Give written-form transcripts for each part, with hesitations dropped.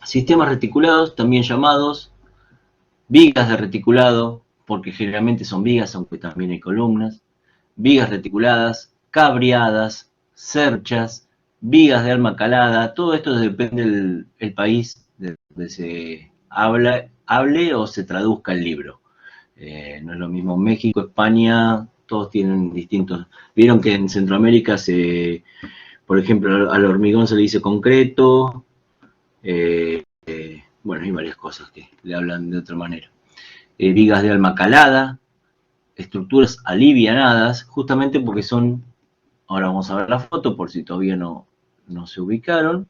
Sistemas reticulados, también llamados vigas de reticulado, porque generalmente son vigas, aunque también hay columnas, vigas reticuladas, cabriadas, cerchas, vigas de alma calada, todo esto depende del país donde se hable o se traduzca el libro. No es lo mismo México, España, todos tienen distintos. Vieron que en Centroamérica por ejemplo, al hormigón se le dice concreto, bueno, hay varias cosas que le hablan de otra manera. Vigas de alma calada, estructuras alivianadas, justamente porque son, ahora vamos a ver la foto por si todavía no se ubicaron,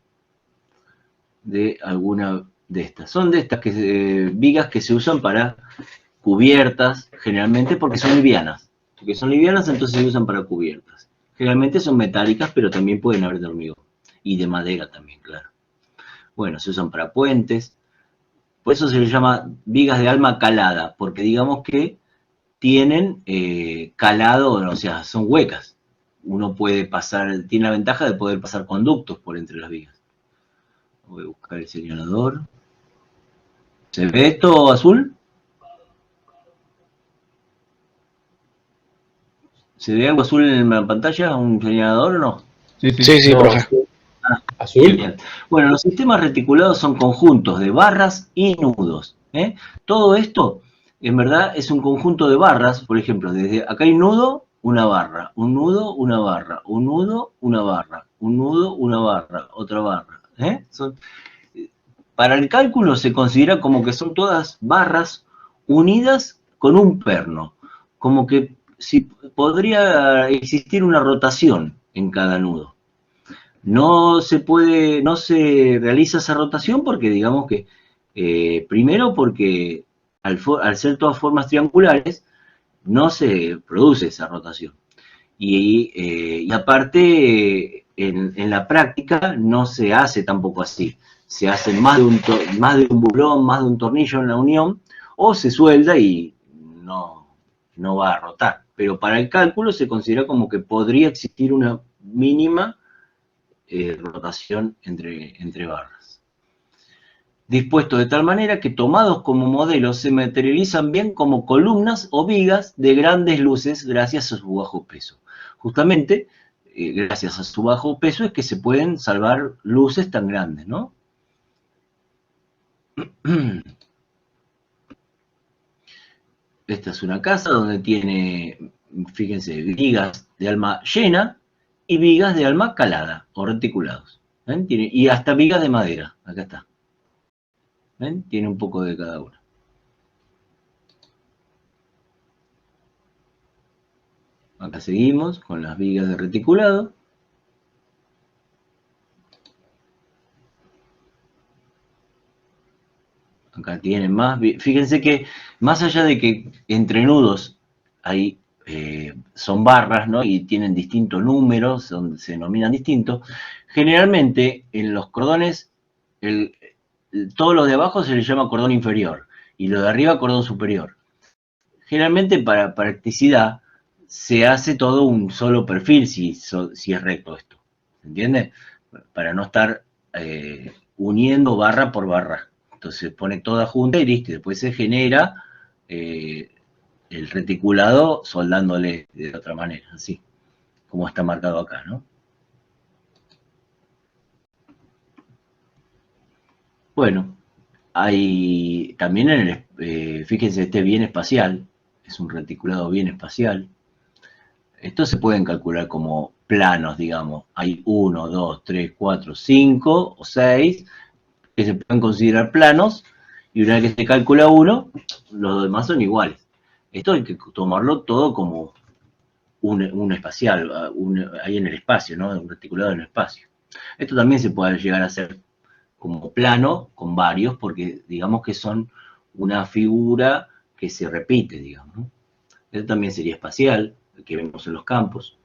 de alguna de estas. Son de estas vigas que se usan para cubiertas, generalmente porque son livianas. Porque son livianas, entonces se usan para cubiertas. Generalmente son metálicas, pero también pueden haber de hormigón. Y de madera también, claro. Bueno, se usan para puentes. Por eso se les llama vigas de alma calada, porque digamos que tienen calado, o sea, son huecas. Uno puede pasar, tiene la ventaja de poder pasar conductos por entre las vigas. Voy a buscar el señalador. ¿Se ve esto azul? ¿Se ve algo azul en la pantalla? ¿Un señalador o no? Sí, sí. Sí, sí, No, profe. azul. Genial. Bueno, los sistemas reticulados son conjuntos de barras y nudos. Todo esto, en verdad, es un conjunto de barras. Por ejemplo, desde acá hay un nudo, una barra, un nudo, una barra, un nudo, una barra, un nudo, una barra, otra barra. Para el cálculo se considera como que son todas barras unidas con un perno. Como que si podría existir una rotación en cada nudo. No se realiza esa rotación porque digamos que, primero porque al ser todas formas triangulares, no se produce esa rotación. Y aparte, en la práctica no se hace tampoco así. Se hace más de un bulón, más de un tornillo en la unión, o se suelda y no va a rotar. Pero para el cálculo se considera como que podría existir una mínima rotación entre barras. Dispuesto de tal manera que tomados como modelos se materializan bien como columnas o vigas de grandes luces gracias a su bajo peso. Justamente, gracias a su bajo peso es que se pueden salvar luces tan grandes, ¿no? Esta es una casa donde tiene, fíjense, vigas de alma llena y vigas de alma calada o reticulados. ¿Ven? Y hasta vigas de madera, acá está. ¿Ven? Tiene un poco de cada una. Acá seguimos con las vigas de reticulado. Acá tienen más. Fíjense que más allá de que entre nudos hay, son barras, ¿no? Y tienen distintos números, se denominan distintos. Generalmente en los cordones, todo lo de abajo se les llama cordón inferior y lo de arriba cordón superior. Generalmente para practicidad se hace todo un solo perfil si es recto esto. ¿Se entiende? Para no estar uniendo barra por barra. Entonces se pone toda junta y listo. Y después se genera el reticulado soldándole de otra manera, así como está marcado acá, ¿no? Bueno, hay también fíjense, este bien espacial, es un reticulado bien espacial. Estos se pueden calcular como planos, digamos. Hay 1, 2, 3, 4, 5 o 6 que se pueden considerar planos y una vez que se calcula uno, los demás son iguales. Esto hay que tomarlo todo como un espacial, ahí en el espacio, ¿no? Un reticulado en el espacio. Esto también se puede llegar a hacer como plano con varios porque digamos que son una figura que se repite, digamos, ¿no? Esto también sería espacial, el que vemos en los campos.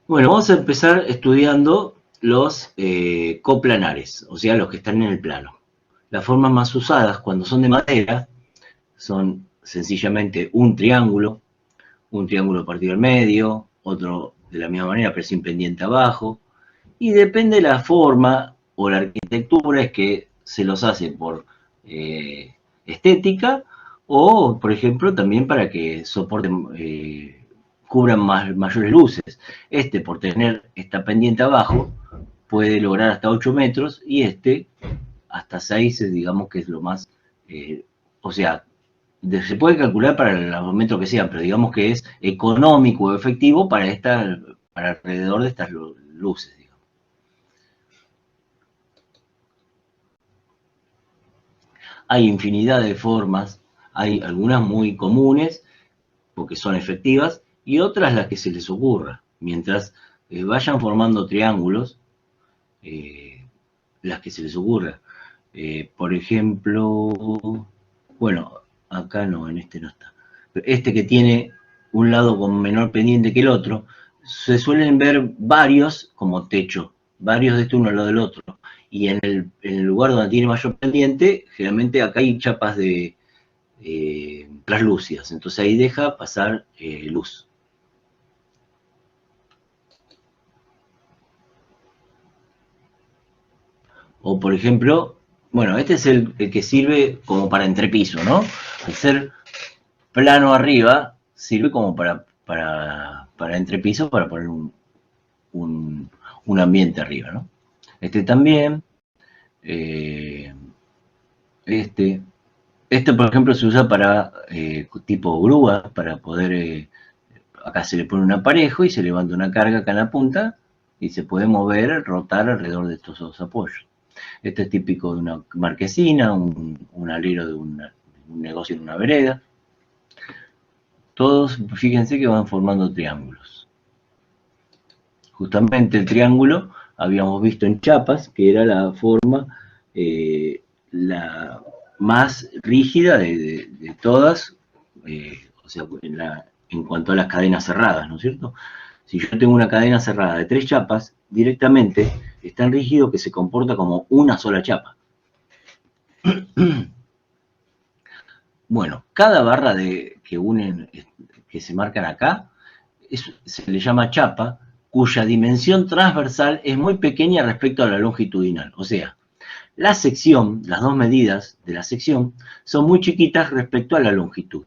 Bueno, vamos a empezar estudiando los coplanares, o sea, los que están en el plano. Las formas más usadas cuando son de madera son sencillamente un triángulo partido al medio, otro de la misma manera pero sin pendiente abajo, Y depende de la forma o la arquitectura, es que se los hace por estética o, por ejemplo, también para que soporten, cubran mayores luces. Por tener esta pendiente abajo, puede lograr hasta 8 metros y hasta 6, digamos que es lo más, o sea, se puede calcular para los metros que sean, pero digamos que es económico o efectivo para alrededor de estas luces, digamos. Hay infinidad de formas, hay algunas muy comunes, porque son efectivas, y otras las que se les ocurra. Mientras vayan formando triángulos, las que se les ocurra. Por ejemplo, bueno, acá no, en este no está. Este que tiene un lado con menor pendiente que el otro, se suelen ver varios como techo, varios de uno al lado del otro. Y en el lugar donde tiene mayor pendiente, generalmente acá hay chapas de translúcidas, entonces ahí deja pasar luz. O por ejemplo, bueno, este es el que sirve como para entrepiso, ¿no? Al ser plano arriba, sirve como para entrepiso, para poner un ambiente arriba, ¿no? Este también, eh, este, por ejemplo se usa para tipo grúa, para poder, acá se le pone un aparejo y se levanta una carga acá en la punta y se puede mover, rotar alrededor de estos dos apoyos. Este es típico de una marquesina, un alero de un negocio en una vereda. Todos, fíjense que van formando triángulos. Justamente el triángulo habíamos visto en Chiapas, que era la forma la más rígida de todas, o sea, en cuanto a las cadenas cerradas, ¿no es cierto? Si yo tengo una cadena cerrada de 3 chapas, directamente es tan rígido que se comporta como una sola chapa. Bueno, cada barra que unen, que se marcan acá, se le llama chapa, cuya dimensión transversal es muy pequeña respecto a la longitudinal. O sea, la sección, las dos medidas de la sección, son muy chiquitas respecto a la longitud.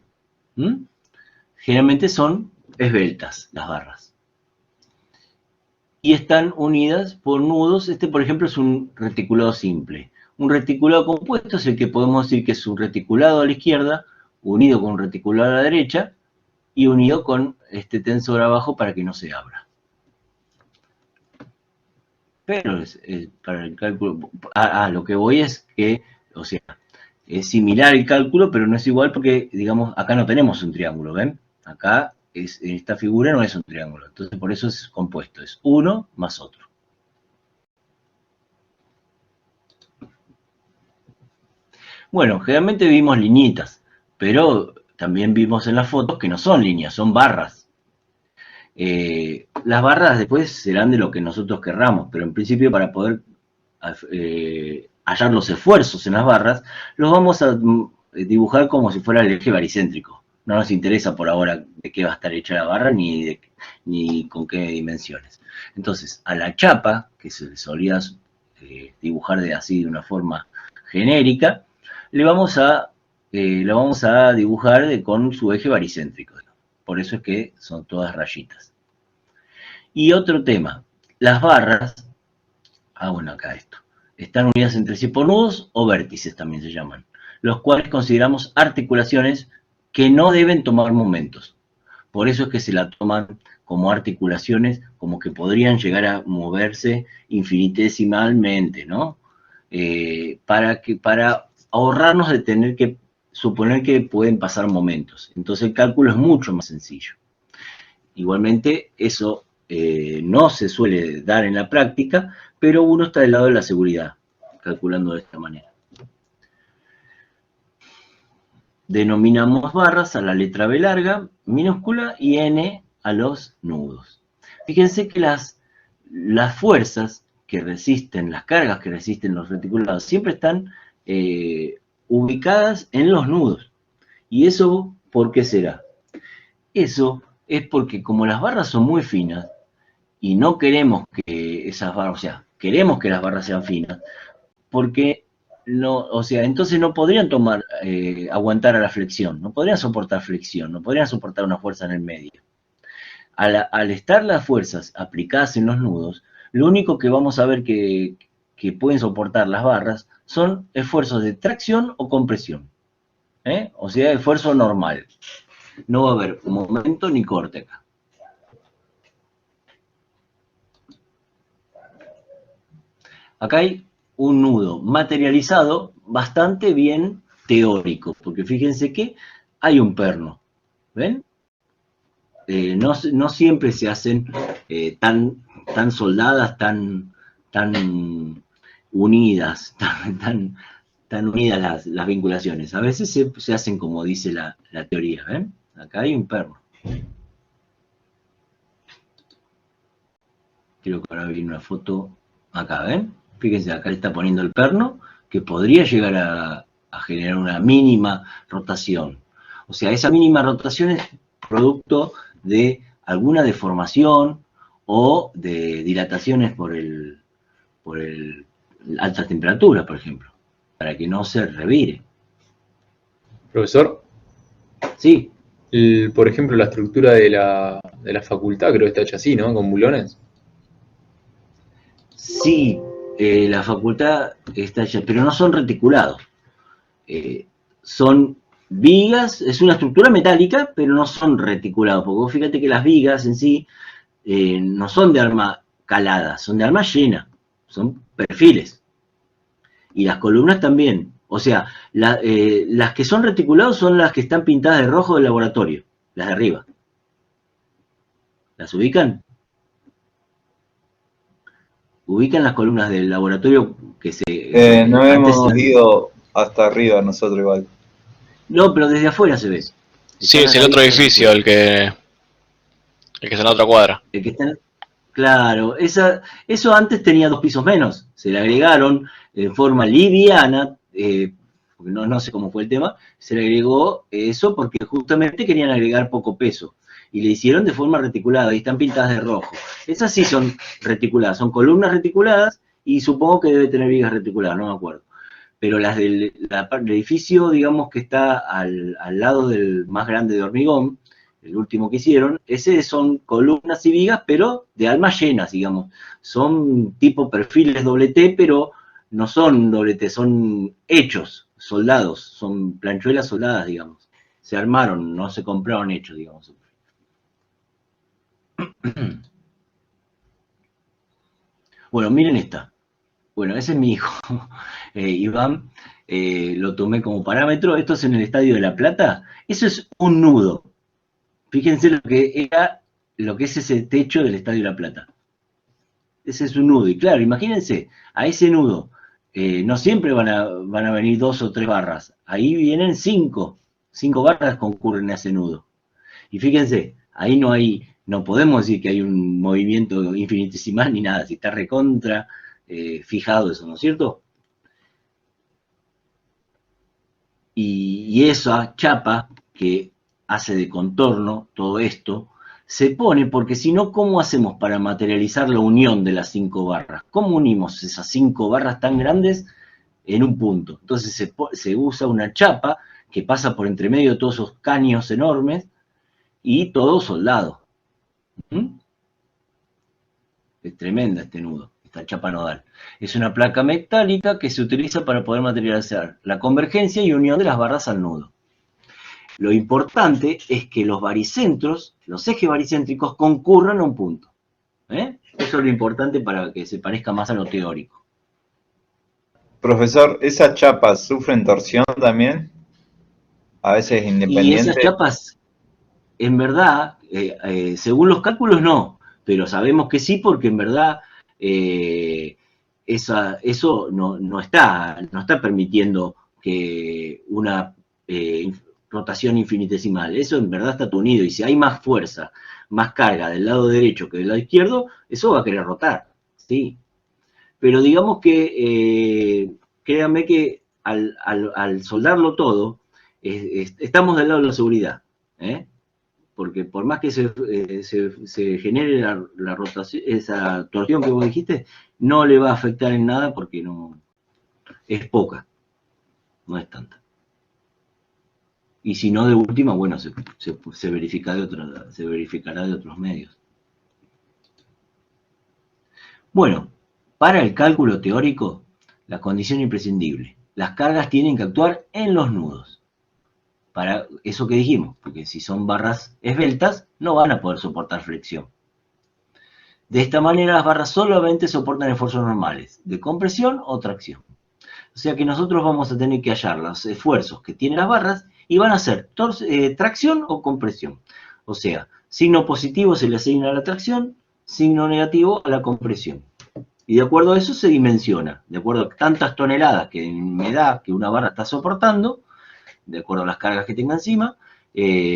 Generalmente son esbeltas las barras. Y están unidas por nudos. Por ejemplo, es un reticulado simple. Un reticulado compuesto es el que podemos decir que es un reticulado a la izquierda, unido con un reticulado a la derecha, y unido con este tensor abajo para que no se abra. Pero para el cálculo, lo que voy es que, o sea, es similar el cálculo, pero no es igual porque, digamos, acá no tenemos un triángulo, ¿ven? Acá, en esta figura no es un triángulo, entonces por eso es compuesto, es uno más otro. Bueno, generalmente vimos liñitas, pero también vimos en las fotos que no son líneas, son barras. Las barras después serán de lo que nosotros querramos, pero en principio para poder hallar los esfuerzos en las barras, los vamos a dibujar como si fuera el eje baricéntrico. No nos interesa por ahora de qué va a estar hecha la barra ni con qué dimensiones. Entonces, a la chapa, que se solía dibujar así de una forma genérica, lo vamos a dibujar con su eje baricéntrico. Por eso es que son todas rayitas. Y otro tema, las barras, bueno, acá esto, están unidas entre sí por nudos o vértices también se llaman, los cuales consideramos articulaciones que no deben tomar momentos. Por eso es que se la toman como articulaciones, como que podrían llegar a moverse infinitesimalmente, ¿no? Para ahorrarnos de tener que suponer que pueden pasar momentos. Entonces el cálculo es mucho más sencillo. Igualmente, eso no se suele dar en la práctica, pero uno está del lado de la seguridad, calculando de esta manera. Denominamos barras a la letra B larga, minúscula, y N a los nudos. Fíjense que las fuerzas que resisten, las cargas que resisten los reticulados, siempre están ubicadas en los nudos. ¿Y eso por qué será? Eso es porque como las barras son muy finas y no queremos que esas barras, o sea, queremos que las barras sean finas, porque no, o sea, entonces no podrían aguantar a la flexión, no podrían soportar flexión, no podrían soportar una fuerza en el medio. Al estar las fuerzas aplicadas en los nudos, lo único que vamos a ver que pueden soportar las barras son esfuerzos de tracción o compresión, o sea, esfuerzo normal. No va a haber momento ni corte acá. Acá hay un nudo materializado bastante bien teórico, porque fíjense que hay un perno, ¿ven? No siempre se hacen tan soldadas, tan unidas, tan unidas las vinculaciones. A veces se hacen como dice la teoría, ¿ven? Acá hay un perno. Quiero que ahora viene una foto acá, ¿ven? Fíjense, acá le está poniendo el perno, que podría llegar a generar una mínima rotación. O sea, esa mínima rotación es producto de alguna deformación o de dilataciones por alta temperatura, por ejemplo, para que no se revire. Profesor, Sí. Por ejemplo, la estructura de la facultad creo que está hecha así, ¿no? Con bulones. Sí, la facultad está hecha, pero no son reticulados. Son vigas, es una estructura metálica, pero no son reticulados, porque vos fíjate que las vigas en sí no son de arma calada, son de arma llena, son perfiles. Y las columnas también. O sea, las que son reticulados son las que están pintadas de rojo del laboratorio, las de arriba. ¿Las ubican? ¿Ubican las columnas del laboratorio que no hemos ido hasta arriba nosotros igual. No, pero desde afuera se ve. Sí, es el otro edificio, el que está en la otra cuadra. El que está, claro, eso antes tenía 2 pisos menos. Se le agregaron en forma liviana, porque no sé cómo fue el tema, se le agregó eso porque justamente querían agregar poco peso. Y le hicieron de forma reticulada, y están pintadas de rojo. Esas sí son reticuladas, son columnas reticuladas y supongo que debe tener vigas reticuladas, no me acuerdo. Pero las del edificio, digamos que está al lado del más grande de hormigón, el último que hicieron, ese son columnas y vigas, pero de almas llenas, digamos. Son tipo perfiles doble T, pero no son doble T, son hechos, soldados, son planchuelas soldadas, digamos. Se armaron, no se compraron hechos, digamos. Bueno, miren esta. Bueno, ese es mi hijo, Iván, lo tomé como parámetro. Esto es en el Estadio de La Plata. Eso es un nudo. Fíjense lo que es ese techo del Estadio de La Plata. Ese es un nudo. Y claro, imagínense, a ese nudo no siempre van a venir 2 o 3 barras. Ahí vienen 5. 5 barras concurren a ese nudo. Y fíjense, ahí no podemos decir que hay un movimiento infinitesimal ni nada. Si está recontra fijado eso, ¿no es cierto? Y esa chapa que hace de contorno todo esto, se pone porque si no, ¿cómo hacemos para materializar la unión de las 5 barras? ¿Cómo unimos esas 5 barras tan grandes en un punto? Entonces se usa una chapa que pasa por entre medio de todos esos caños enormes y todo soldado. Es tremenda este nudo, esta chapa nodal. Es una placa metálica que se utiliza para poder materializar la convergencia y unión de las barras al nudo. Lo importante es que los baricentros, los ejes baricéntricos, concurran a un punto. Eso es lo importante para que se parezca más a lo teórico. Profesor, ¿esas chapas sufren torsión también? A veces independiente. Y esas chapas, en verdad, según los cálculos no, pero sabemos que sí porque en verdad eso no está permitiendo que una rotación infinitesimal. Eso en verdad está unido y si hay más fuerza, más carga del lado derecho que del lado izquierdo, eso va a querer rotar, ¿sí? Pero digamos que, créanme que al soldarlo todo, estamos del lado de la seguridad, porque por más que se genere la rotación, esa torsión que vos dijiste, no le va a afectar en nada porque no es poca, no es tanta. Y si no, de última, bueno, se verificará de otros medios. Bueno, para el cálculo teórico, la condición imprescindible. Las cargas tienen que actuar en los nudos. Para eso que dijimos, porque si son barras esbeltas, no van a poder soportar flexión. De esta manera, las barras solamente soportan esfuerzos normales, de compresión o tracción. O sea que nosotros vamos a tener que hallar los esfuerzos que tienen las barras y van a ser tracción o compresión. O sea, signo positivo se le asigna a la tracción, signo negativo a la compresión. Y de acuerdo a eso se dimensiona, de acuerdo a tantas toneladas que me da que una barra está soportando, de acuerdo a las cargas que tenga encima,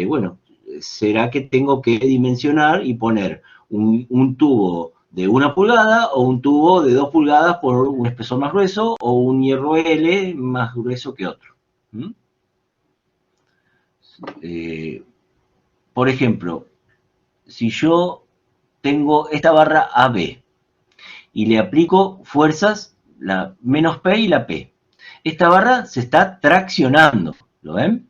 bueno, será que tengo que dimensionar y poner un tubo de 1 pulgada o un tubo de 2 pulgadas por un espesor más grueso o un hierro L más grueso que otro. Por ejemplo, si yo tengo esta barra AB y le aplico fuerzas, la menos P y la P, esta barra se está traccionando, ¿lo ven?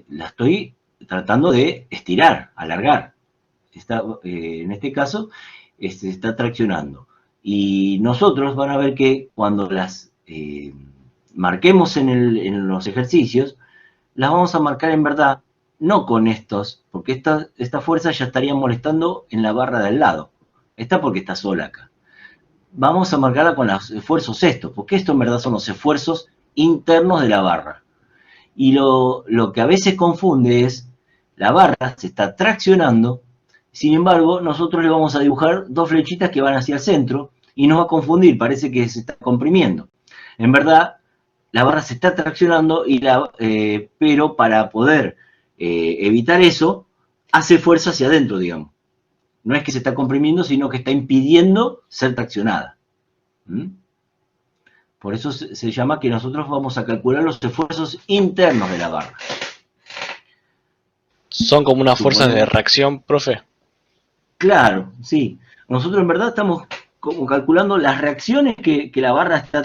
La estoy tratando de estirar, alargar. En este caso, se está traccionando. Y nosotros van a ver que cuando las marquemos en los ejercicios, las vamos a marcar en verdad, no con estos, porque esta fuerza ya estaría molestando en la barra del lado. Esta porque está sola acá. Vamos a marcarla con los esfuerzos estos, porque esto en verdad son los esfuerzos internos de la barra. Y lo que a veces confunde es, la barra se está traccionando, sin embargo, nosotros le vamos a dibujar dos flechitas que van hacia el centro y nos va a confundir, parece que se está comprimiendo. En verdad, la barra se está traccionando, pero para poder evitar eso, hace fuerza hacia adentro, digamos. No es que se está comprimiendo, sino que está impidiendo ser traccionada. Por eso se llama que nosotros vamos a calcular los esfuerzos internos de la barra. ¿Son como unas fuerzas de reacción, profe? Claro, sí. Nosotros en verdad estamos como calculando las reacciones que la barra está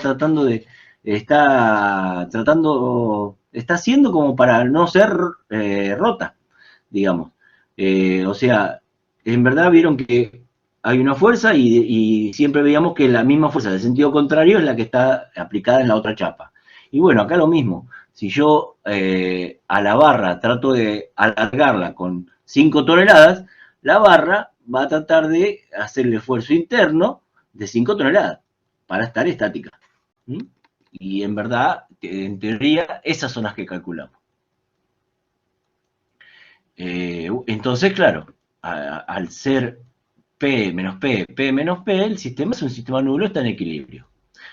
está haciendo como para no ser rota, digamos. O sea, en verdad vieron que hay una fuerza y siempre veíamos que la misma fuerza del sentido contrario es la que está aplicada en la otra chapa. Y bueno, acá lo mismo. Si yo a la barra trato de alargarla con 5 toneladas, la barra va a tratar de hacer el esfuerzo interno de 5 toneladas para estar estática. Y en verdad, en teoría, esas son las que calculamos. Entonces, claro, al ser P menos P, P menos P, el sistema es un sistema nulo, está en equilibrio.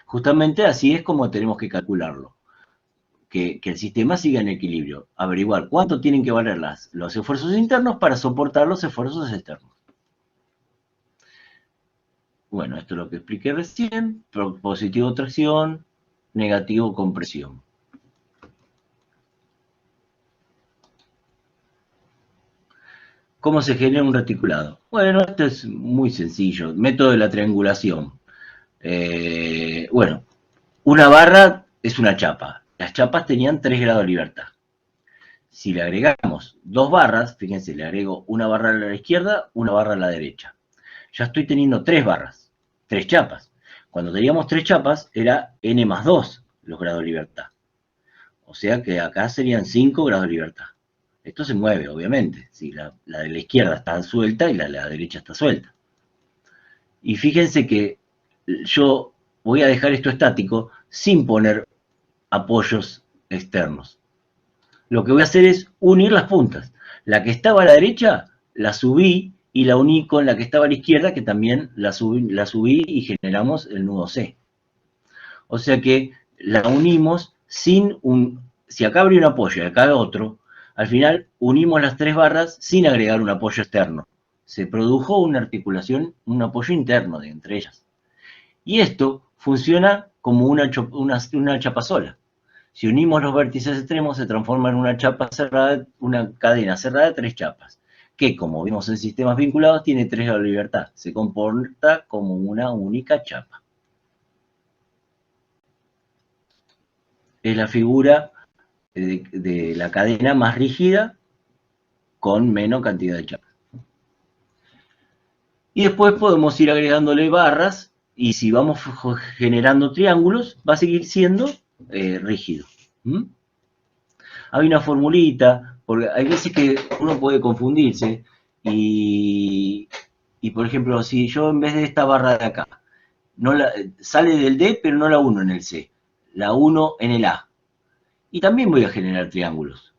Justamente así es como tenemos que calcularlo. Que el sistema siga en equilibrio. Averiguar cuánto tienen que valer los esfuerzos internos para soportar los esfuerzos externos. Bueno, esto es lo que expliqué recién. Positivo tracción, negativo compresión. ¿Cómo se genera un reticulado? Bueno, esto es muy sencillo. Método de la triangulación. Bueno, una barra es una chapa. Las chapas tenían 3 grados de libertad. Si le agregamos 2 barras, fíjense, le agrego una barra a la izquierda, una barra a la derecha. Ya estoy teniendo 3 barras, 3 chapas. Cuando teníamos 3 chapas, era n más 2 los grados de libertad. O sea que acá serían 5 grados de libertad. Esto se mueve, obviamente. Si la de la izquierda está suelta y la de la derecha está suelta. Y fíjense que yo voy a dejar esto estático sin poner apoyos externos. Lo que voy a hacer es unir las puntas. La que estaba a la derecha, la subí y la uní con la que estaba a la izquierda, que también la subí y generamos el nudo C. O sea que la unimos sin si acá habría un apoyo y acá otro, al final unimos las 3 barras sin agregar un apoyo externo. Se produjo una articulación, un apoyo interno entre ellas. Y esto funciona como una chapa sola. Si unimos los vértices extremos, se transforma en una chapa cerrada, una cadena cerrada de 3 chapas. que, como vimos en sistemas vinculados, tiene 3 grados de libertad. Se comporta como una única chapa. Es la figura de la cadena más rígida con menos cantidad de chapas. Y después podemos ir agregándole barras, y si vamos generando triángulos, va a seguir siendo rígido. Hay una formulita, porque hay veces que uno puede confundirse, y por ejemplo, si yo en vez de esta barra de acá, sale del D, pero no la uno en el C, la uno en el A. Y también voy a generar triángulos,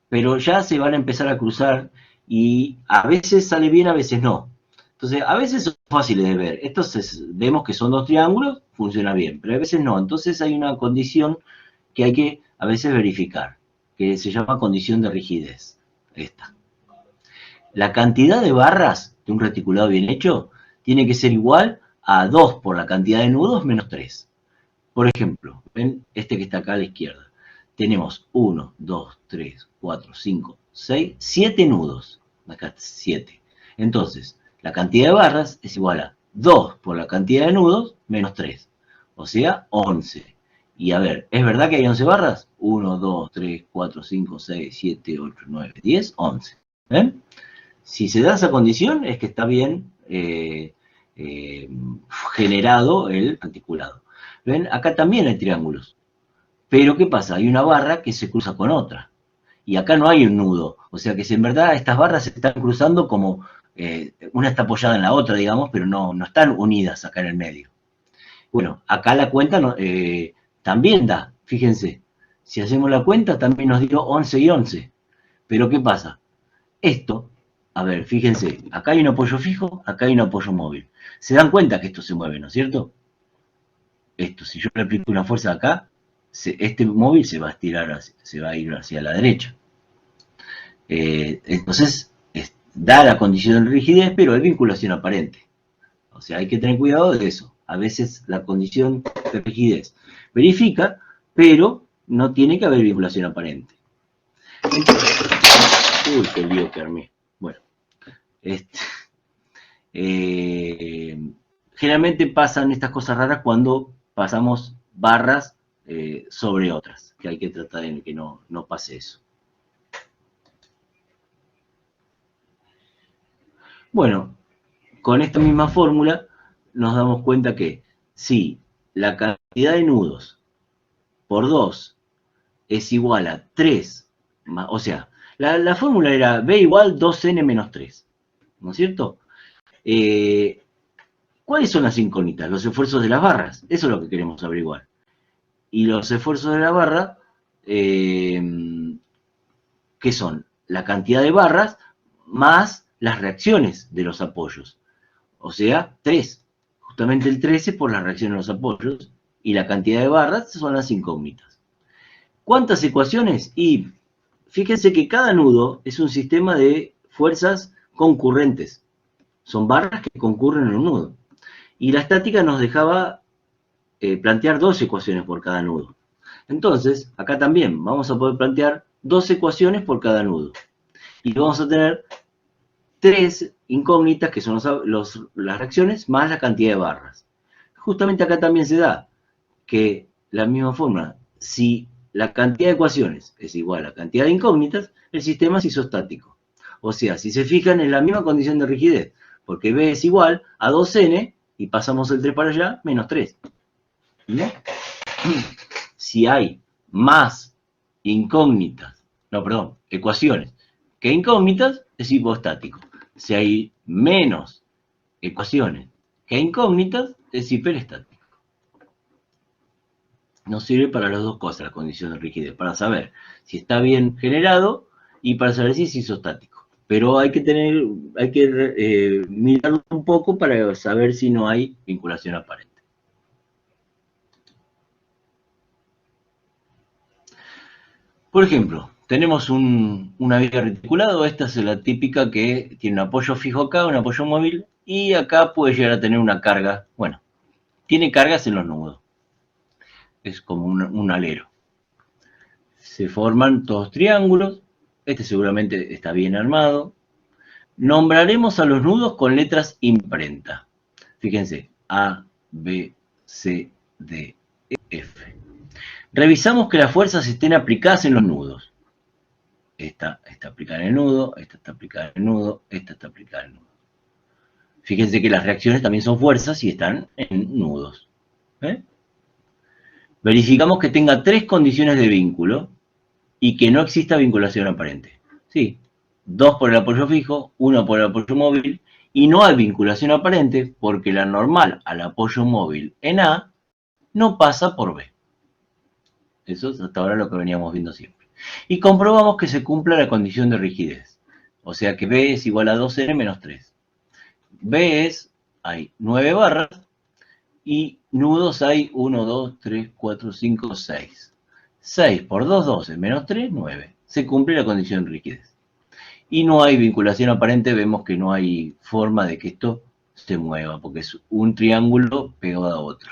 pero ya se van a empezar a cruzar, y a veces sale bien, a veces no. Entonces, a veces son fáciles de ver. Estos vemos que son 2 triángulos, funciona bien, pero a veces no. Entonces hay una condición que hay que a veces verificar, que se llama condición de rigidez. Esta. La cantidad de barras de un reticulado bien hecho tiene que ser igual a 2 por la cantidad de nudos menos 3. Por ejemplo, ven este que está acá a la izquierda. Tenemos 1, 2, 3, 4, 5, 6, 7 nudos. Acá 7. Entonces, la cantidad de barras es igual a 2 por la cantidad de nudos menos 3. O sea, 11. Y a ver, ¿es verdad que hay 11 barras? 1, 2, 3, 4, 5, 6, 7, 8, 9, 10, 11. ¿Ven? Si se da esa condición, es que está bien generado el articulado. ¿Ven? Acá también hay triángulos. Pero ¿qué pasa? Hay una barra que se cruza con otra. Y acá no hay un nudo. O sea que si en verdad estas barras se están cruzando como una está apoyada en la otra, digamos, pero no están unidas acá en el medio. Bueno, acá la cuenta también da. Fíjense, si hacemos la cuenta también nos dio 11 y 11. Pero ¿qué pasa? Esto, a ver, fíjense, acá hay un apoyo fijo, acá hay un apoyo móvil. Se dan cuenta que esto se mueve, ¿no es cierto? Esto, si yo le aplico una fuerza acá, este móvil se va a estirar, se va a ir hacia la derecha. Entonces, da la condición de rigidez, pero hay vinculación aparente. O sea, hay que tener cuidado de eso. A veces la condición de rigidez verifica, pero no tiene que haber vinculación aparente. Uy, qué lío que armé. Bueno, generalmente pasan estas cosas raras cuando pasamos barras sobre otras, que hay que tratar de que no pase eso. Bueno, con esta misma fórmula nos damos cuenta que si la cantidad de nudos por 2 es igual a 3, o sea, la fórmula era B igual 2n menos 3, ¿no es cierto? ¿Cuáles son las incógnitas? Los esfuerzos de las barras, eso es lo que queremos averiguar. Y los esfuerzos de la barra, ¿qué son? La cantidad de barras más las reacciones de los apoyos. O sea, 3. Justamente el 13 por las reacciones de los apoyos, y la cantidad de barras son las incógnitas. ¿Cuántas ecuaciones? Y fíjense que cada nudo es un sistema de fuerzas concurrentes. Son barras que concurren en un nudo. Y la estática nos dejaba plantear 2 ecuaciones por cada nudo. Entonces, acá también vamos a poder plantear 2 ecuaciones por cada nudo. Y vamos a tener 3 incógnitas, que son las reacciones, más la cantidad de barras. Justamente acá también se da que la misma fórmula, si la cantidad de ecuaciones es igual a la cantidad de incógnitas, el sistema es isostático. O sea, si se fijan, en la misma condición de rigidez, porque B es igual a 2n, y pasamos el 3 para allá, menos 3. ¿No? Si hay más incógnitas, ecuaciones que incógnitas, es hipostático. Si hay menos ecuaciones que incógnitas, es hiperestático. Nos sirve para las dos cosas la condición de rigidez, para saber si está bien generado y para saber si es isostático. Pero hay que mirarlo un poco para saber si no hay vinculación aparente. Por ejemplo, tenemos una viga reticulado. Esta es la típica que tiene un apoyo fijo acá, un apoyo móvil, y acá puede llegar a tener una carga. Bueno, tiene cargas en los nudos. Es como un alero. Se forman todos triángulos. Este seguramente está bien armado. Nombraremos a los nudos con letras imprenta. Fíjense, A, B, C, D, E, F. Revisamos que las fuerzas estén aplicadas en los nudos. Esta está aplicada en el nudo, esta está aplicada en el nudo, esta está aplicada en el nudo. Fíjense que las reacciones también son fuerzas y están en nudos. Verificamos que tenga 3 condiciones de vínculo y que no exista vinculación aparente. Sí, 2 por el apoyo fijo, 1 por el apoyo móvil, y no hay vinculación aparente porque la normal al apoyo móvil en A no pasa por B. Eso es hasta ahora lo que veníamos viendo siempre. Y comprobamos que se cumpla la condición de rigidez. O sea que B es igual a 2N menos 3. B es, hay 9 barras, y nudos hay 1, 2, 3, 4, 5, 6. 6 por 2, 12, menos 3, 9. Se cumple la condición de rigidez. Y no hay vinculación aparente, vemos que no hay forma de que esto se mueva, porque es un triángulo pegado a otro.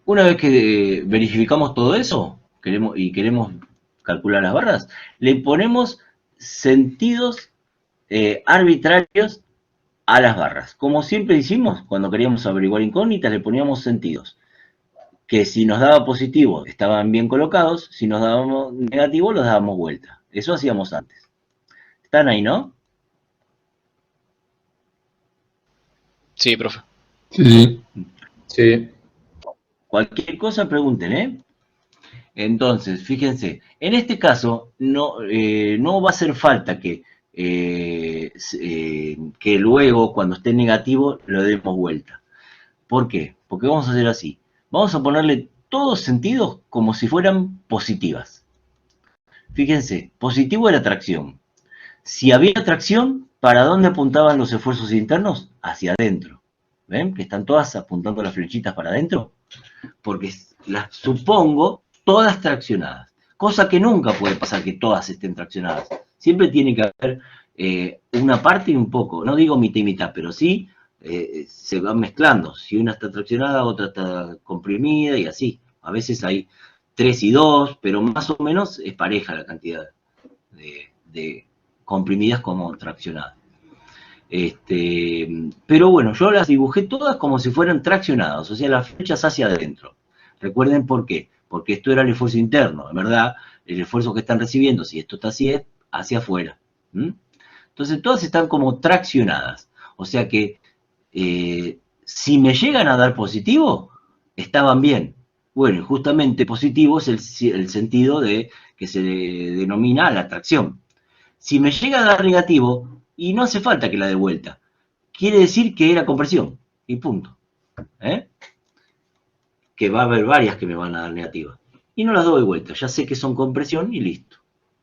Una vez que verificamos todo eso, queremos calcular las barras, le ponemos sentidos arbitrarios a las barras. Como siempre hicimos, cuando queríamos averiguar incógnitas, le poníamos sentidos. Que si nos daba positivo, estaban bien colocados, si nos dábamos negativo, los dábamos vuelta. Eso hacíamos antes. ¿Están ahí, no? Sí, profe. Sí. Sí. Cualquier cosa pregunten, ¿eh? Entonces, fíjense, en este caso no va a hacer falta que luego, cuando esté negativo, lo demos vuelta. ¿Por qué? Porque vamos a hacer así. Vamos a ponerle todos sentidos como si fueran positivas. Fíjense, positivo era tracción. Si había tracción, ¿para dónde apuntaban los esfuerzos internos? Hacia adentro. ¿Ven? Que están todas apuntando las flechitas para adentro. Porque las supongo todas traccionadas. Cosa que nunca puede pasar que todas estén traccionadas. Siempre tiene que haber una parte y un poco. No digo mitad y mitad, pero sí se van mezclando. Si una está traccionada, otra está comprimida y así. A veces hay 3 y 2, pero más o menos es pareja la cantidad de comprimidas como traccionadas. Pero bueno, yo las dibujé todas como si fueran traccionadas, o sea, las flechas hacia adentro. Recuerden por qué. Porque esto era el esfuerzo interno. En verdad, el esfuerzo que están recibiendo, si esto está así, es hacia afuera. Entonces, todas están como traccionadas. O sea que si me llegan a dar positivo, estaban bien. Bueno, justamente positivo es el sentido de que se denomina la tracción. Si me llega a dar negativo, y no hace falta que la dé vuelta, quiere decir que era compresión, y punto. Que va a haber varias que me van a dar negativa. Y no las doy vuelta, ya sé que son compresión y listo.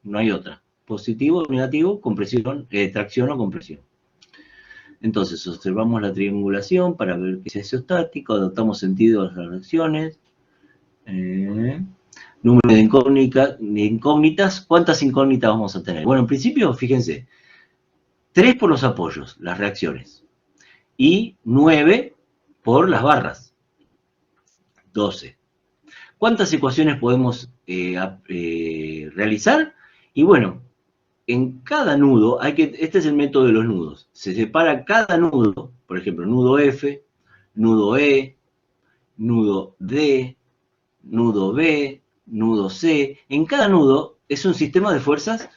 No hay otra. Positivo, negativo, compresión, tracción o compresión. Entonces, observamos la triangulación para ver que es isostático, adoptamos sentido a las reacciones. Número de incógnitas. ¿Cuántas incógnitas vamos a tener? Bueno, en principio, fíjense, 3 por los apoyos, las reacciones, y 9 por las barras, 12. ¿Cuántas ecuaciones podemos realizar? Y bueno, en cada nudo, este es el método de los nudos, se separa cada nudo, por ejemplo, nudo F, nudo E, nudo D, nudo B, nudo C. En cada nudo es un sistema de fuerzas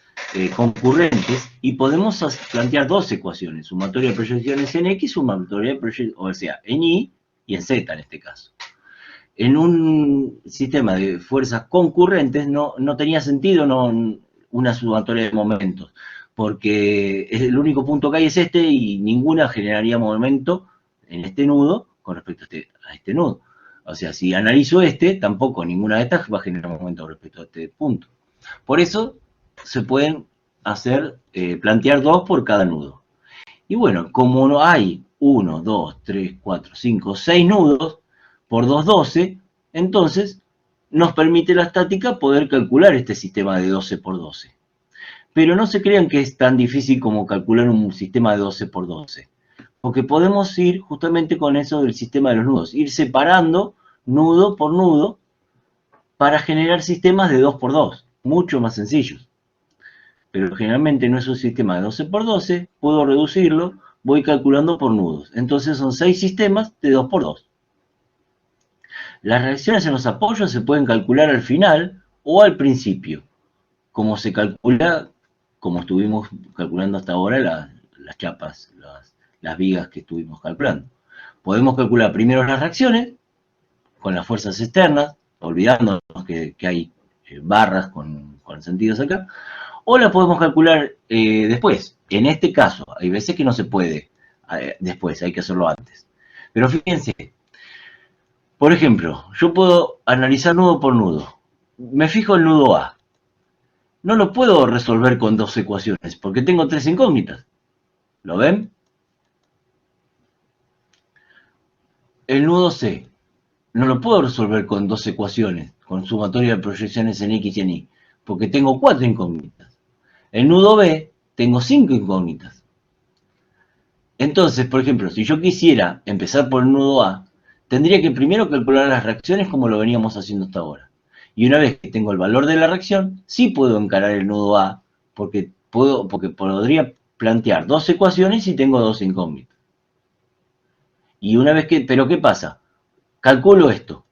concurrentes y podemos plantear 2 ecuaciones, sumatoria de proyecciones en X, sumatoria de proyecciones, o sea, en Y y en Z en este caso. En un sistema de fuerzas concurrentes no tenía sentido una sumatoria de momentos, porque el único punto que hay es este y ninguna generaría momento en este nudo con respecto a este nudo. O sea, si analizo tampoco ninguna de estas va a generar momento respecto a este punto. Por eso se pueden plantear 2 por cada nudo. Y bueno, como no hay 1, 2, 3, 4, 5, 6 nudos, por 2, 12, entonces nos permite la estática poder calcular este sistema de 12 por 12. Pero no se crean que es tan difícil como calcular un sistema de 12 por 12. Porque podemos ir justamente con eso del sistema de los nudos, ir separando nudo por nudo para generar sistemas de 2 por 2. mucho más sencillos. Pero generalmente no es un sistema de 12 por 12, puedo reducirlo, voy calculando por nudos. Entonces son 6 sistemas de 2 por 2. Las reacciones en los apoyos se pueden calcular al final o al principio, como se calcula, como estuvimos calculando hasta ahora las chapas, las vigas que estuvimos calculando. Podemos calcular primero las reacciones con las fuerzas externas, olvidándonos que hay barras con sentidos acá, o las podemos calcular después. En este caso, hay veces que no se puede después, hay que hacerlo antes. Pero fíjense, por ejemplo, yo puedo analizar nudo por nudo. Me fijo el nudo A. No lo puedo resolver con 2 ecuaciones, porque tengo 3 incógnitas. ¿Lo ven? El nudo C. No lo puedo resolver con 2 ecuaciones, con sumatoria de proyecciones en X y en Y, porque tengo 4 incógnitas. El nudo B, tengo 5 incógnitas. Entonces, por ejemplo, si yo quisiera empezar por el nudo A, tendría que primero calcular las reacciones como lo veníamos haciendo hasta ahora. Y una vez que tengo el valor de la reacción, sí puedo encarar el nudo A, porque podría plantear 2 ecuaciones y tengo 2 incógnitas. Y una vez que, pero ¿qué pasa? Calculo esto,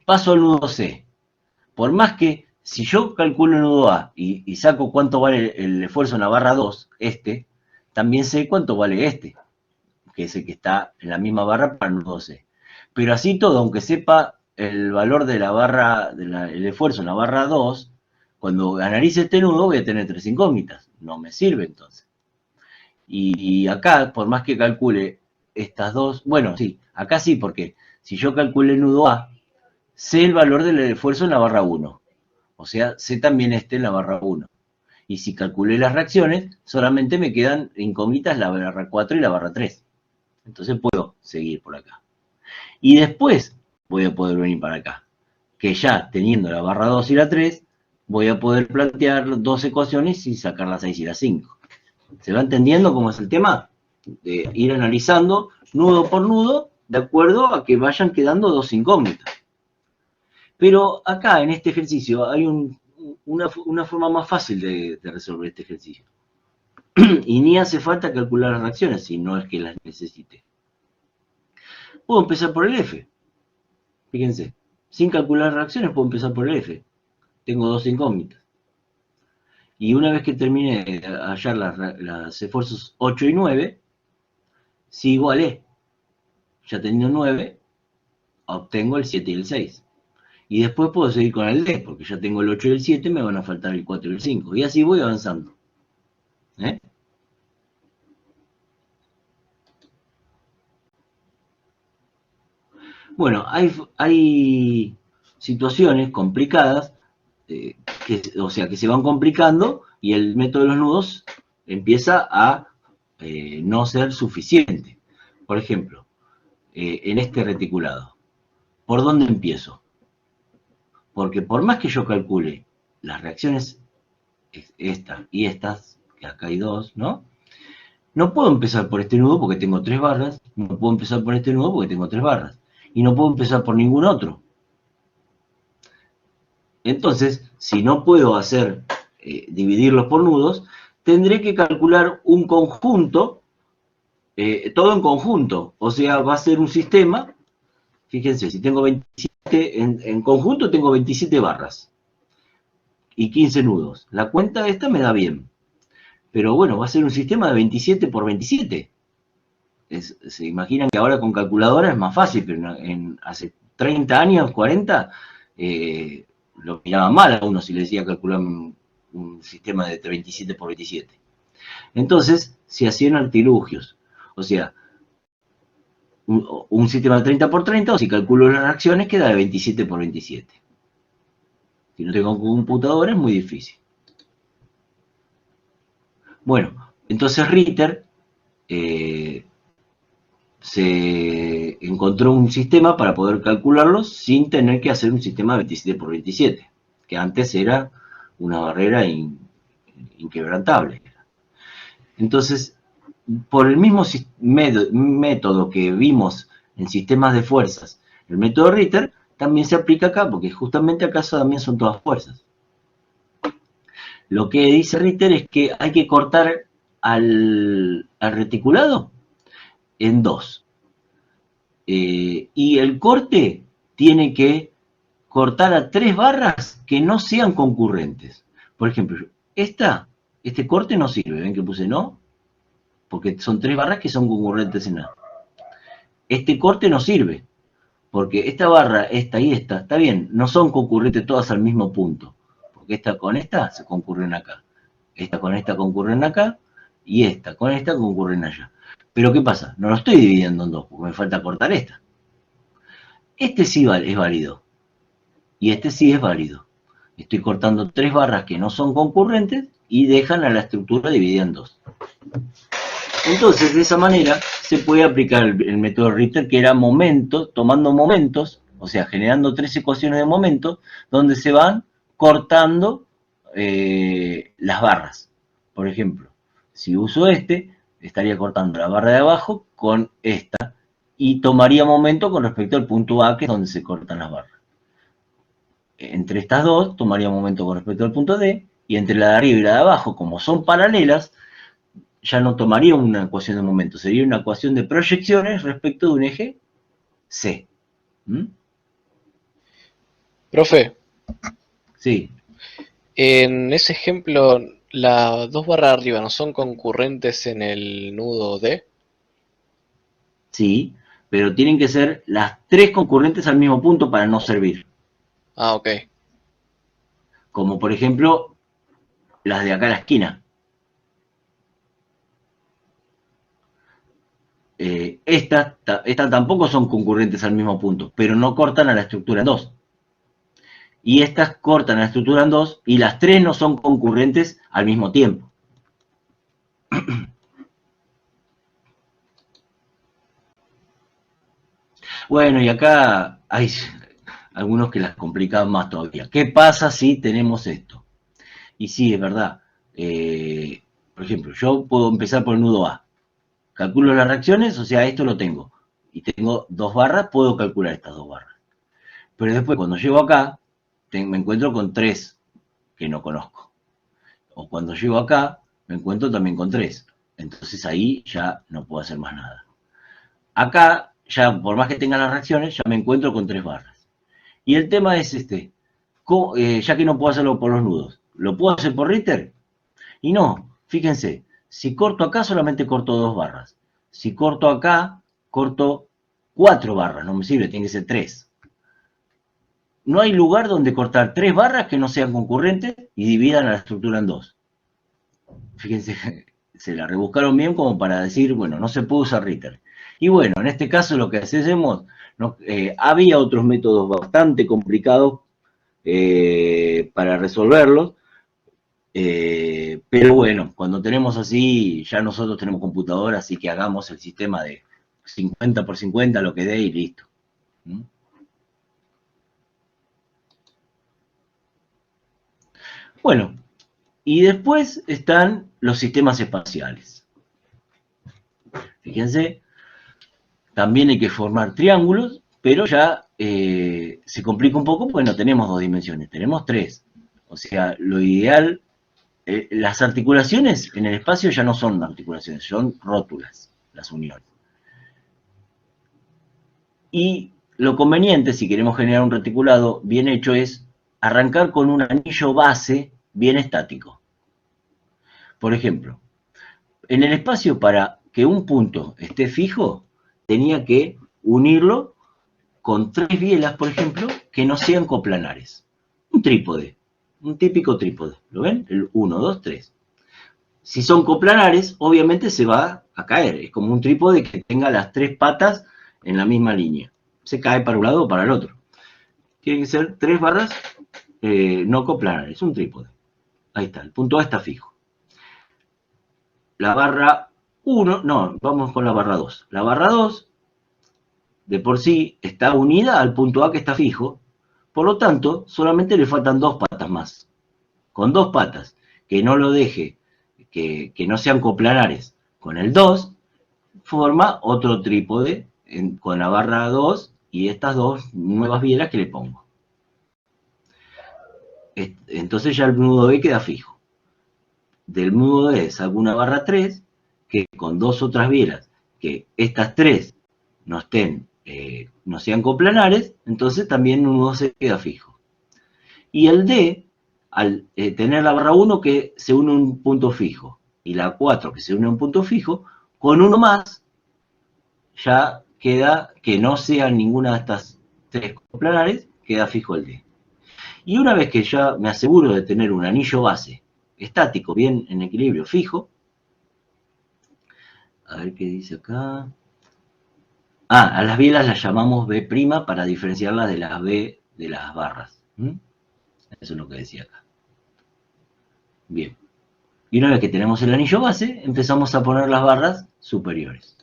paso al nudo C. Por más que, si yo calculo el nudo A y saco cuánto vale el esfuerzo en la barra 2, también sé cuánto vale que es el que está en la misma barra para el nudo C. Pero así todo, aunque sepa el valor de la barra, el esfuerzo en la barra 2, cuando analice este nudo voy a tener 3 incógnitas. No me sirve entonces. Y acá, por más que calcule estas dos, bueno, sí, acá sí, porque si yo calculo el nudo A, sé el valor del esfuerzo en la barra 1. O sea, sé también en la barra 1. Y si calculé las reacciones, solamente me quedan incógnitas la barra 4 y la barra 3. Entonces puedo seguir por acá. Y después voy a poder venir para acá. Que ya teniendo la barra 2 y la 3, voy a poder plantear 2 ecuaciones y sacar la 6 y la 5. ¿Se va entendiendo cómo es el tema? De ir analizando nudo por nudo, de acuerdo a que vayan quedando 2 incógnitas. Pero acá, en este ejercicio, hay una forma más fácil de resolver este ejercicio. Y ni hace falta calcular las reacciones, si no es que las necesite. Puedo empezar por el F. Fíjense, sin calcular reacciones puedo empezar por el F. Tengo 2 incógnitas. Y una vez que termine de hallar los esfuerzos 8 y 9, sigo al E. Ya teniendo 9, obtengo el 7 y el 6. Y después puedo seguir con el D, porque ya tengo el 8 y el 7, me van a faltar el 4 y el 5. Y así voy avanzando. Bueno, hay situaciones complicadas, que se van complicando y el método de los nudos empieza a no ser suficiente. Por ejemplo, en este reticulado, ¿por dónde empiezo? Porque por más que yo calcule las reacciones, estas y estas, que acá hay 2, ¿no? No puedo empezar por este nudo porque tengo 3 barras, no puedo empezar por este nudo porque tengo 3 barras, y no puedo empezar por ningún otro. Entonces, si no puedo dividirlos por nudos, tendré que calcular un conjunto, todo en conjunto, o sea, va a ser un sistema. Fíjense, si tengo 27, en conjunto tengo 27 barras y 15 nudos. La cuenta de esta me da bien. Pero bueno, va a ser un sistema de 27 por 27. Se imaginan que ahora con calculadora es más fácil, pero hace 30 años, 40, lo miraban mal a uno si le decía calcular un sistema de 27 por 27. Entonces, se hacían artilugios. O sea, un sistema de 30 por 30, o si calculo las reacciones, queda de 27 por 27. Si no tengo computadora es muy difícil. Bueno, entonces Ritter se encontró un sistema para poder calcularlos sin tener que hacer un sistema de 27 por 27, que antes era una barrera inquebrantable. Entonces, por el mismo método que vimos en sistemas de fuerzas, el método Ritter también se aplica acá, porque justamente acá también son todas fuerzas. Lo que dice Ritter es que hay que cortar al reticulado en dos. Y el corte tiene que cortar a 3 barras que no sean concurrentes. Por ejemplo, este corte no sirve, ¿ven que puse no? Porque son 3 barras que son concurrentes en A. Este corte no sirve, porque esta barra, esta y esta, está bien, no son concurrentes todas al mismo punto, porque esta con esta se concurren acá, esta con esta concurren acá, y esta con esta concurren allá. Pero ¿qué pasa? No lo estoy dividiendo en dos, porque me falta cortar esta. Este sí es válido, y este sí es válido. Estoy cortando 3 barras que no son concurrentes y dejan a la estructura dividida en dos. Entonces, de esa manera, se puede aplicar el método Ritter, que era momentos, tomando momentos, o sea, generando 3 ecuaciones de momentos, donde se van cortando las barras. Por ejemplo, si uso estaría cortando la barra de abajo con esta, y tomaría momento con respecto al punto A, que es donde se cortan las barras. Entre estas dos, tomaría momento con respecto al punto D, y entre la de arriba y la de abajo, como son paralelas, ya no tomaría una ecuación de momento, sería una ecuación de proyecciones respecto de un eje C. ¿Mm? Profe, Sí, en ese ejemplo, las dos barras de arriba no son concurrentes en el nudo D. sí, pero tienen que ser las 3 concurrentes al mismo punto para no servir. Ah, ok. Como por ejemplo, las de acá a la esquina. Estas tampoco son concurrentes al mismo punto, pero no cortan a la estructura en dos. Y estas cortan a la estructura en dos, y las 3 no son concurrentes al mismo tiempo. Bueno, y acá hay algunos que las complican más todavía. ¿Qué pasa si tenemos esto? Y sí, es verdad. Por ejemplo, yo puedo empezar por el nudo A. Calculo las reacciones, o sea, esto lo tengo. Y tengo 2 barras, puedo calcular estas 2 barras. Pero después, cuando llego acá, me encuentro con 3 que no conozco. O cuando llego acá, me encuentro también con 3. Entonces ahí ya no puedo hacer más nada. Acá, ya por más que tenga las reacciones, ya me encuentro con 3 barras. Y el tema es ya que no puedo hacerlo por los nudos, ¿lo puedo hacer por Ritter? Y no, fíjense, si corto acá solamente corto 2 barras. Si corto acá, corto 4 barras, no me sirve, tiene que ser 3. No hay lugar donde cortar 3 barras que no sean concurrentes y dividan a la estructura en 2. Fíjense, se la rebuscaron bien como para decir, bueno, no se puede usar Ritter. Y bueno, en este caso lo que hacemos, había otros métodos bastante complicados para resolverlos, pero bueno, cuando tenemos así, ya nosotros tenemos computadora, así que hagamos el sistema de 50 por 50, lo que dé y listo. ¿Mm? Bueno, y después están los sistemas espaciales. Fíjense, también hay que formar triángulos, pero ya se complica un poco porque no tenemos 2 dimensiones, tenemos 3. O sea, lo ideal, las articulaciones en el espacio ya no son articulaciones, son rótulas, las uniones. Y lo conveniente, si queremos generar un reticulado bien hecho, es arrancar con un anillo base bien estático. Por ejemplo, en el espacio, para que un punto esté fijo, tenía que unirlo con 3 bielas, por ejemplo, que no sean coplanares. Un trípode, un típico trípode. ¿Lo ven? El 1, 2, 3. Si son coplanares, obviamente se va a caer. Es como un trípode que tenga las 3 patas en la misma línea. Se cae para un lado o para el otro. Tienen que ser 3 barras no coplanares, un trípode. Ahí está, el punto A está fijo. La barra 1, no, vamos con la barra 2. La barra 2, de por sí, está unida al punto A que está fijo. Por lo tanto, solamente le faltan 2 patas más. Con 2 patas, que no lo deje, que no sean coplanares con el 2, forma otro trípode con la barra 2 y estas 2 nuevas bielas que le pongo. Entonces ya el nudo B queda fijo. del nudo D saco una barra 3, que con dos otras bielas, que estas tres no sean coplanares, entonces también un nudo se queda fijo. Y el D, al tener la barra 1 que se une a un punto fijo, y la 4 que se une a un punto fijo, con uno más ya queda, que no sea ninguna de estas tres coplanares, queda fijo el D. Y una vez que ya me aseguro de tener un anillo base estático, bien en equilibrio, fijo, a ver qué dice acá. A las bielas las llamamos B' para diferenciarlas de las B de las barras. Eso es lo que decía acá. Bien. Y una vez que tenemos el anillo base, empezamos a poner las barras superiores.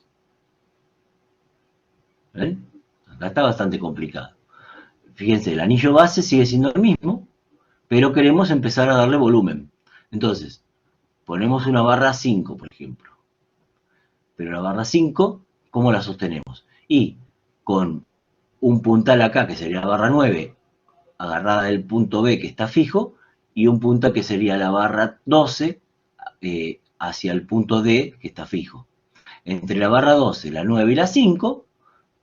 ¿Ven? Acá está bastante complicado. Fíjense, el anillo base sigue siendo el mismo, pero queremos empezar a darle volumen. Entonces, ponemos una barra 5, por ejemplo. Pero la barra 5, ¿cómo la sostenemos? Y con un puntal acá, que sería la barra 9, agarrada del punto B que está fijo, y un punta que sería la barra 12 hacia el punto D que está fijo. Entre la barra 12, la 9 y la 5,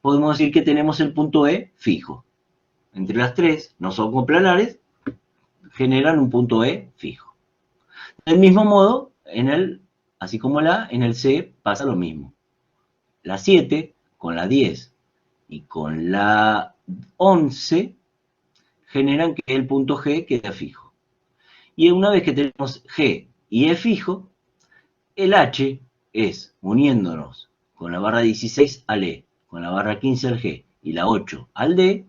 podemos decir que tenemos el punto E fijo. Entre las tres, no son coplanares, generan un punto E fijo. Del mismo modo, así como en el C pasa lo mismo. La 7 con la 10 y con la 11 generan que el punto G queda fijo. Y una vez que tenemos G y E fijo, el H es uniéndonos con la barra 16 al E, con la barra 15 al G y la 8 al D,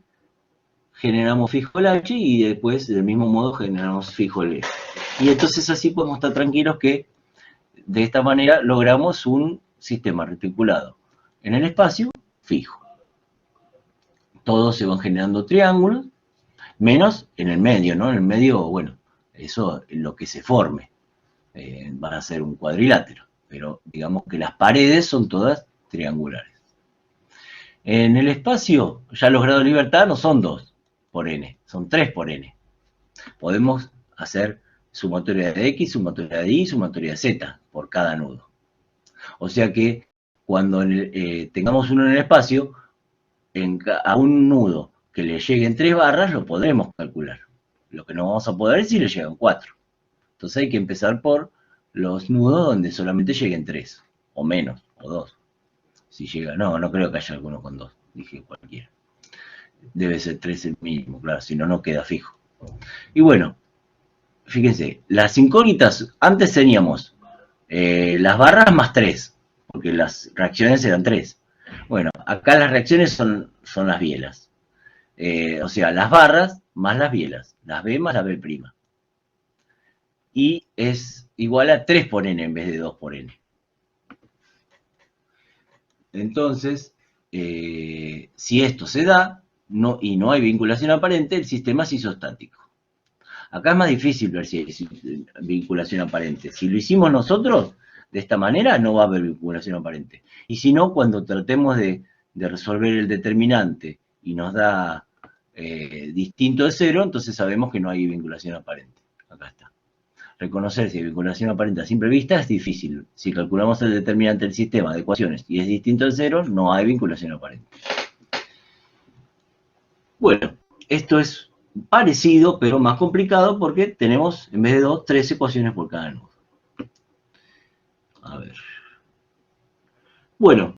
generamos fijo el H y después del mismo modo generamos fijo el E. Y entonces así podemos estar tranquilos que de esta manera logramos un sistema reticulado en el espacio fijo. Todos se van generando triángulos, menos en el medio, ¿no? En el medio, bueno, eso es lo que se forme. Van a ser un cuadrilátero, pero digamos que las paredes son todas triangulares. En el espacio, ya los grados de libertad no son 2 por n, son 3 por n. Podemos hacer sumatoria de x, sumatoria de y, sumatoria de z por cada nudo. O sea que cuando tengamos uno en el espacio, a un nudo que le lleguen 3 barras lo podremos calcular. Lo que no vamos a poder es si le llegan 4. Entonces hay que empezar por los nudos donde solamente lleguen 3, o menos, o 2. Si llega, no creo que haya alguno con 2, dije cualquiera. Debe ser 3 el mínimo, claro, si no, no queda fijo. Y bueno, fíjense, las incógnitas, antes teníamos las barras más 3, porque las reacciones eran 3. Bueno, acá las reacciones son las bielas. O sea, las barras más las bielas, las B más la B'. Y es igual a 3 por n en vez de 2 por n. Entonces, si esto se da y no hay vinculación aparente, el sistema es isostático. Acá es más difícil ver si hay vinculación aparente. Si lo hicimos nosotros, de esta manera no va a haber vinculación aparente. Y si no, cuando tratemos de resolver el determinante y nos da distinto de 0, entonces sabemos que no hay vinculación aparente. Acá está. Reconocer si hay vinculación aparente a simple vista es difícil. Si calculamos el determinante del sistema de ecuaciones y es distinto de 0, no hay vinculación aparente. Bueno, esto es parecido, pero más complicado porque tenemos, en vez de 2, 3 ecuaciones por cada nudo. A ver. Bueno,